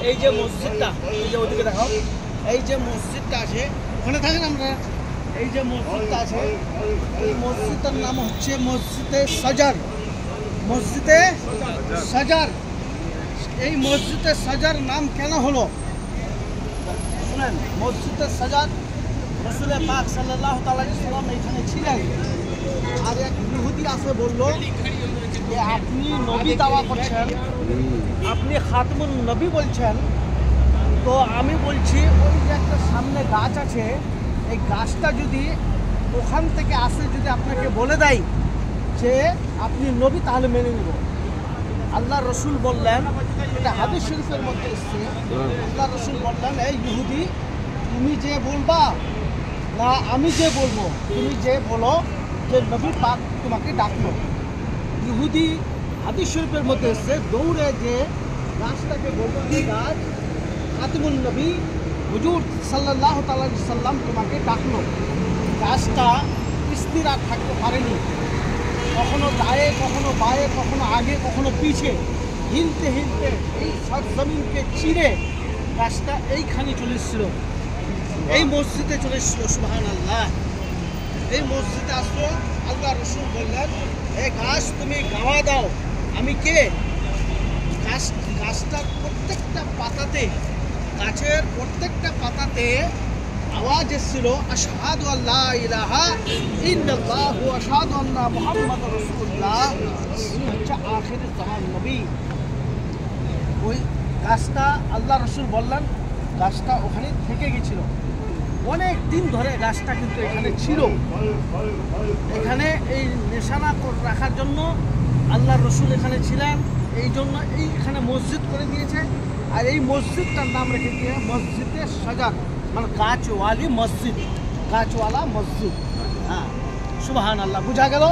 এই যে মসজিদটা, এই যে ওদিকে দেখাও, এই যে মসজিদটা আছে ওখানে থাকেন আমরা, এই যে মসজিদটা আছে এই মসজিদের নাম হচ্ছে মসজিদে সাজার। মসজিদে সাজার। এই মসজিদে সাজার নাম কেন হলো শুনেন। মসজিদে সাজার রাসূল পাক সাল্লাল্লাহু তাআলা আলাইহি সাল্লাম এখানে ছিলেন। আর এক ইহুদি আসে বলল যে আপনি নবী দাওয়া করছেন, আপনি খাতমুন নবী বলছেন, তো আমি বলছি ওই যে একটা সামনে গাছ আছে, এই গাছটা যদি ওখান থেকে আসে যদি আপনাকে বলে দেয় যে আপনি নবী তাহলে মেনে নেব। আল্লাহ রসুল বললেন, এটা হাদিস শরীফের মধ্যে এসছে, আল্লাহ রসুল বললেন এই ইহুদি তুমি যে বলবা না আমি যে বলবো, তুমি যে বলো যে নবী পাক তোমাকে ডাকলো। ইহুদি হাদিস শরীফের মধ্যে এসছে দৌড়ে যে গাছটাকে বলবো যে গাছ খাতিমুন নবী হুজুর সাল্লাল্লাহু তাআলা আলাইহি সাল্লাম তোমাকে ডাকলো। গাছটা স্থির আর থাকতে পারেনি, কখনো দায়ে কখনো বায়ে কখনো আগে কখনো পিছে হিলতে হিলতে এই সরজমিনকে চিরে গাছটা এইখানে চলে এসেছিল, এই মসজিদে চলে এসেছিল। সুবহানাল্লাহ। এই মসজিদে আসলো, আল্লাহ রসুল বললেন এই গাছ তুমি গাওয়া দাও। আমি কে? গাছটার প্রত্যেকটা পাতাতে, গাছের প্রত্যেকটা পাতাতে আওয়াজ এসেছিল আশহাদু আল্লা ইলাহা ইল্লাল্লাহ ওয়া আশহাদু আন্না মুহাম্মাদুর রাসূলুল্লাহ। এই হচ্ছে আখিরের জামান নবী। ওই গাছটা আল্লাহ রসুল বললেন গাছটা ওখানে থেকে গেছিল অনেক দিন ধরে। গাছটা কিন্তু এখানে ছিল, এখানে এই নিশানা রাখার জন্য আল্লাহ রসুল এখানে ছিলেন, এই জন্য এইখানে মসজিদ করে দিয়েছে। আর এই মসজিদটার নাম রেখে দিয়ে মসজিদে সাজার, মানে গাছওয়ালি মসজিদ, গাছওয়ালা মসজিদ। হ্যাঁ, সুবহানাল্লাহ। বুঝা গেল?